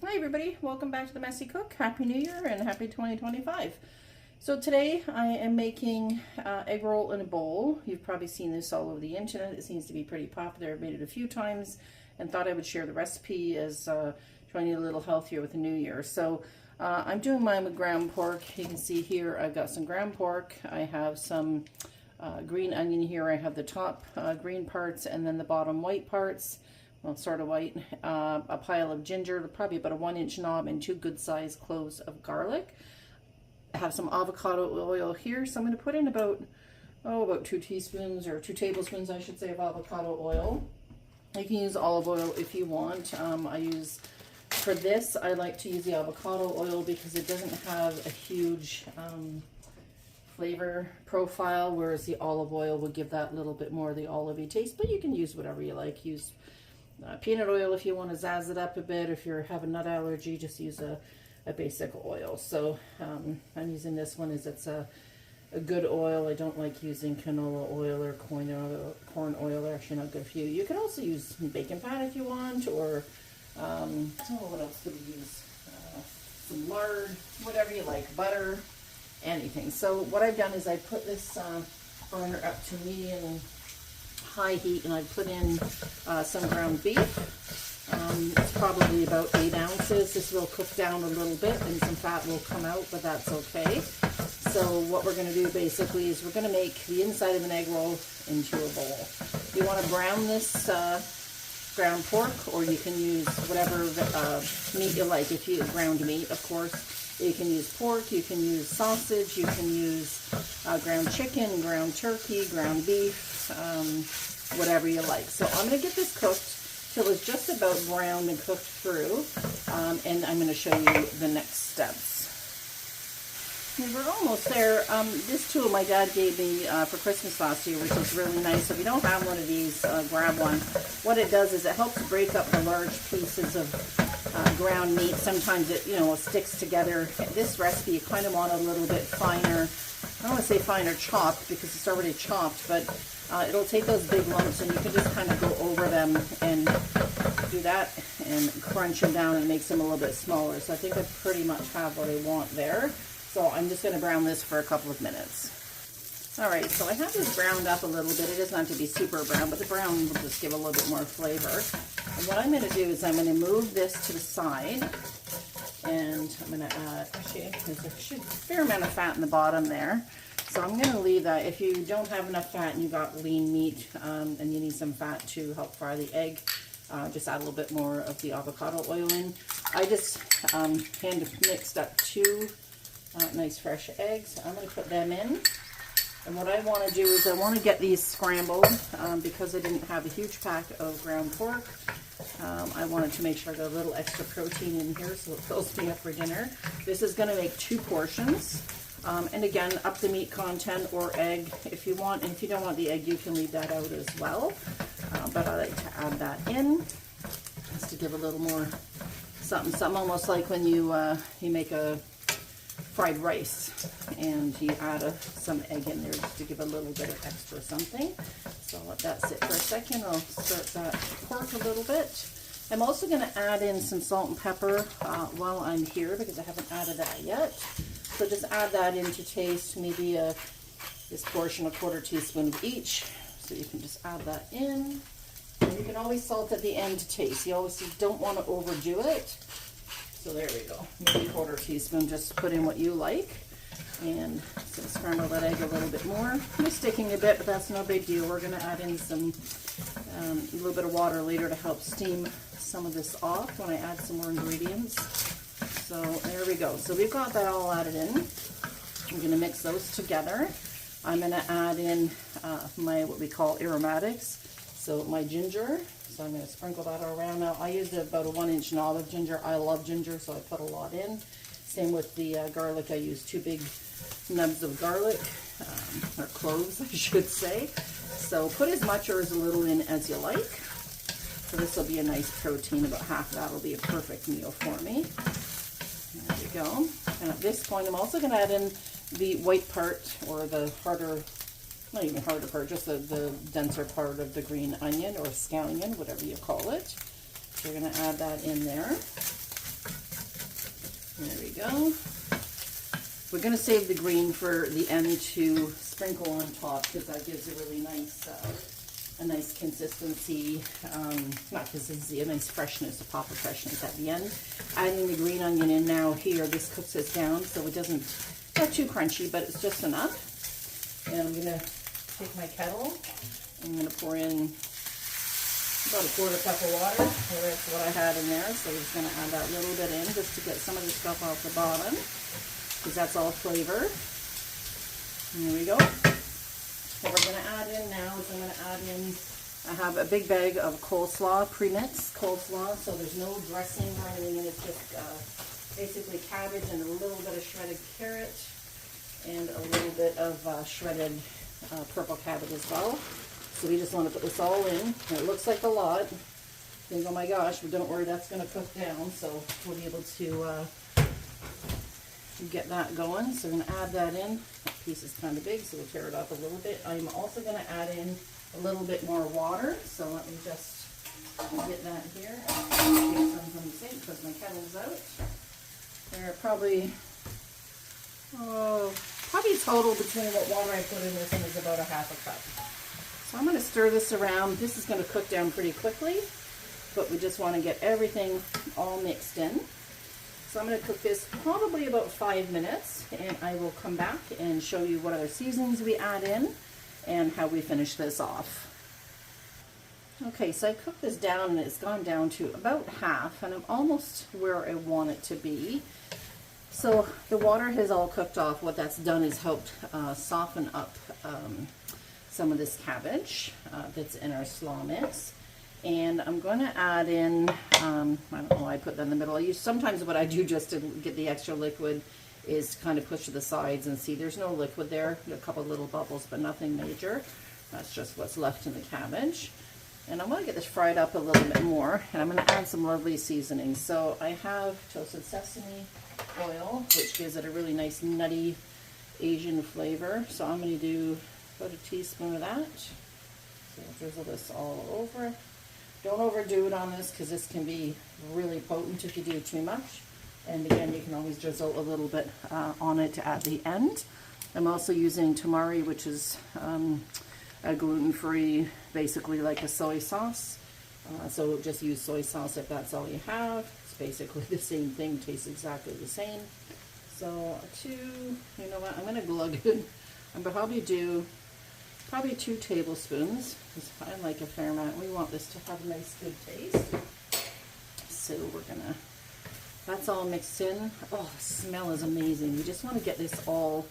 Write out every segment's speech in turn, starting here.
Hi everybody, welcome back to the Messy Cook. Happy New Year and happy 2025. So today I am making egg roll in a bowl. You've probably seen this all over the internet. It seems to be pretty popular. I've made it a few times and thought I would share the recipe as trying to get a little healthier with the new year. So I'm doing mine with ground pork. You can see here I've got some ground pork. I have some green onion here. I have the top green parts and then the bottom white parts. Well, sort of white, a pile of ginger, probably about a 1-inch knob, and 2 good-sized cloves of garlic. I have some avocado oil here, so I'm going to put in about 2 teaspoons, or 2 tablespoons, I should say, of avocado oil. You can use olive oil if you want. For this, I like to use the avocado oil because it doesn't have a huge flavor profile, whereas the olive oil would give that little bit more of the olivey taste, but you can use whatever you like. Use peanut oil if you want to zazz it up a bit. If you have a nut allergy, just use a basic oil. So I'm using this one as it's a good oil. I don't like using canola oil or corn oil. They're actually not good for you. You can also use bacon fat if you want, or what else could we use? Some lard, whatever you like, butter, anything. So what I've done is I put this burner up to medium high heat, and I put in some ground beef. It's probably about 8 ounces. This will cook down a little bit and some fat will come out, but that's okay. So what we're going to do basically is we're going to make the inside of an egg roll into a bowl. You want to brown this ground pork, or you can use whatever meat you like. If you use ground meat, of course, you can use pork, you can use sausage, you can use ground chicken, ground turkey, ground beef, whatever you like. So I'm going to get this cooked till it's just about browned and cooked through, and I'm going to show you the next steps. And we're almost there. This tool my dad gave me for Christmas last year, which is really nice. So if you don't have one of these, grab one. What it does is it helps break up the large pieces of ground meat. Sometimes it sticks together. This recipe you kind of want a little bit finer. I don't want to say finer chopped because it's already chopped, but it'll take those big lumps and you can just kind of go over them and do that and crunch them down, and it makes them a little bit smaller. So I think I pretty much have what I want there. So I'm just going to brown this for a couple of minutes. Alright, so I have this browned up a little bit. It doesn't have to be super brown, but the brown will just give a little bit more flavor. And what I'm going to do is I'm going to move this to the side, and I'm going to add, actually, there's a fair amount of fat in the bottom there. So I'm going to leave that. If you don't have enough fat and you've got lean meat and you need some fat to help fry the egg, just add a little bit more of the avocado oil in. I just hand mixed up 2 nice fresh eggs. I'm going to put them in. And what I want to do is I want to get these scrambled because I didn't have a huge pack of ground pork. I wanted to make sure I got a little extra protein in here so it fills me up for dinner. This is going to make 2 portions. And again, up the meat content or egg if you want. And if you don't want the egg, you can leave that out as well. But I like to add that in just to give a little more something, almost like when you make a fried rice and you add some egg in there just to give a little bit of extra something. So I'll let that sit for a second. I'll start that pork a little bit. I'm also going to add in some salt and pepper while I'm here because I haven't added that yet. So just add that in to taste, maybe this portion, a 1/4 teaspoon of each. So you can just add that in. And you can always salt at the end to taste. You always don't want to overdo it. So there we go. Maybe 1/4 teaspoon. Just put in what you like. And so scramble that egg a little bit more. I'm sticking a bit, but that's no big deal. We're going to add in some a little bit of water later to help steam some of this off when I add some more ingredients. So there we go. So we've got that all added in. I'm going to mix those together. I'm going to add in my what we call aromatics. So my ginger. So I'm going to sprinkle that around. Now I used about a 1-inch knob of ginger. I love ginger, so I put a lot in. Same with the garlic. I used 2 big nubs of garlic, or cloves, I should say. So put as much or as little in as you like. So this will be a nice protein. About half of that will be a perfect meal for me. There we go. And at this point, I'm also going to add in the white part, or the harder, not even harder part, just the denser part of the green onion or scallion, whatever you call it. So we're going to add that in there. go. We're going to save the green for the end to sprinkle on top because that gives a really nice, consistency, not consistency, a nice freshness, a pop of freshness at the end. Adding the green onion in now here, this cooks it down so it doesn't get too crunchy, but it's just enough. And I'm going to take my kettle. I'm going to pour in about a quarter cup of water. That's what I had in there. So we're just going to add that little bit in just to get some of the stuff off the bottom, because that's all flavor. And there we go. What we're going to add in now is I'm going to add in, I have a big bag of coleslaw, pre-mixed coleslaw. So there's no dressing or anything in it. It's just basically cabbage and a little bit of shredded carrot and a little bit of shredded purple cabbage as well. So we just want to put this all in. It looks like a lot. You think, oh my gosh, but don't worry, that's going to cook down. So we'll be able to get that going. So we're going to add that in. That piece is kind of big, so we'll tear it up a little bit. I'm also going to add in a little bit more water. So let me just get that here. Take some from the sink because my kettle's out. There are probably total between what water I put in this and is about a half a cup. So I'm going to stir this around. This is going to cook down pretty quickly, but we just want to get everything all mixed in. So I'm going to cook this probably about 5 minutes, and I will come back and show you what other seasonings we add in and how we finish this off. Okay, so I cooked this down and it's gone down to about half, and I'm almost where I want it to be. So the water has all cooked off. What that's done is helped soften up some of this cabbage that's in our slaw mix. And I'm going to add in, I don't know why I put that in the middle. Sometimes what I do just to get the extra liquid is kind of push to the sides and see there's no liquid there. A couple little bubbles, but nothing major. That's just what's left in the cabbage. And I'm going to get this fried up a little bit more, and I'm going to add some lovely seasonings. So I have toasted sesame oil, which gives it a really nice nutty Asian flavor. So I'm going to do about a teaspoon of that. So drizzle this all over. Don't overdo it on this because this can be really potent if you do too much. And again, you can always drizzle a little bit on it at the end. I'm also using tamari, which is a gluten-free, basically like a soy sauce. So just use soy sauce if that's all you have. It's basically the same thing, tastes exactly the same. So you know what, I'm going to glug it. I'm going to probably do 2 tablespoons, because I like a fair amount. We want this to have a nice good taste. So we're going to, that's all mixed in. Oh, the smell is amazing. You just want to get this all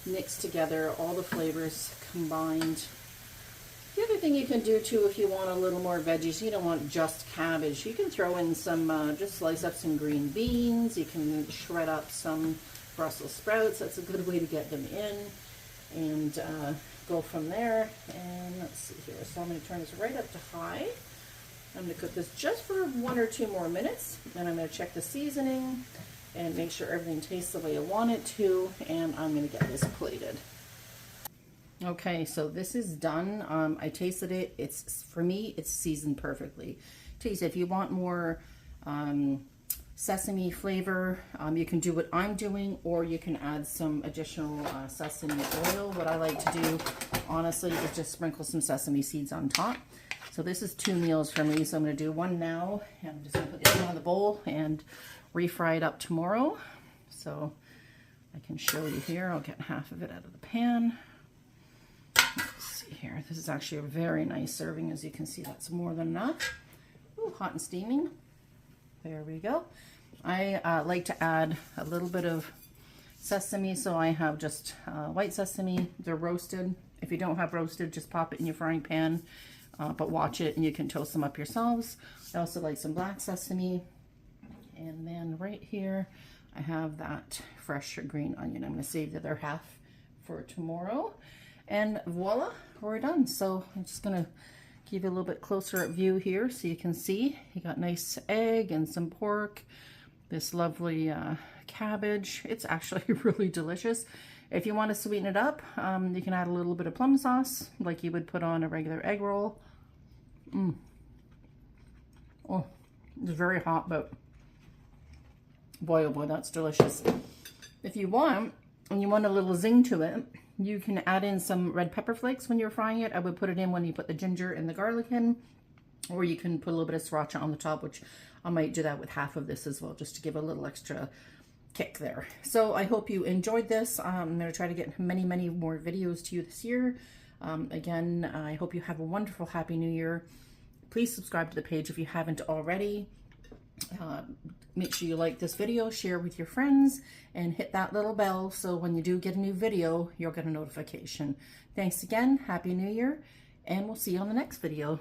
mixed together, all the flavors combined. The other thing you can do too, if you want a little more veggies, you don't want just cabbage, you can throw in some, just slice up some green beans. You can shred up some Brussels sprouts. That's a good way to get them in. And go from there. And let's see here. So I'm going to turn this right up to high. I'm going to cook this just for 1 or 2 more minutes. And I'm going to check the seasoning and make sure everything tastes the way I want it to. And I'm going to get this plated. Okay, so this is done. I tasted it. For me, it's seasoned perfectly. Taste if you want more sesame flavor, you can do what I'm doing, or you can add some additional sesame oil. What I like to do, honestly, is just sprinkle some sesame seeds on top. So this is 2 meals for me, so I'm going to do one now, and I'm just going to put this one in the bowl and refry it up tomorrow. So I can show you here. I'll get half of it out of the pan. Let's see here. This is actually a very nice serving. As you can see, that's more than enough. Ooh, hot and steaming. There we go. I like to add a little bit of sesame, so I have just white sesame. They're roasted. If you don't have roasted, just pop it in your frying pan, but watch it and you can toast them up yourselves. I also like some black sesame. And then right here, I have that fresh green onion. I'm going to save the other half for tomorrow. And voila, we're done. So I'm just going to give you a little bit closer up view here so you can see. You got nice egg and some pork, this lovely cabbage. It's actually really delicious. If you want to sweeten it up, you can add a little bit of plum sauce like you would put on a regular egg roll. Oh, it's very hot, but boy, oh boy, that's delicious. If you want, and you want a little zing to it, you can add in some red pepper flakes when you're frying it. I would put it in when you put the ginger and the garlic in, or you can put a little bit of sriracha on the top, which I might do that with half of this as well, just to give a little extra kick there. So I hope you enjoyed this. I'm going to try to get many, many more videos to you this year. Again, I hope you have a wonderful, happy new year. Please subscribe to the page if you haven't already. Make sure you like this video, share with your friends, and hit that little bell so when you do get a new video, you'll get a notification. Thanks again, happy new year, and we'll see you on the next video.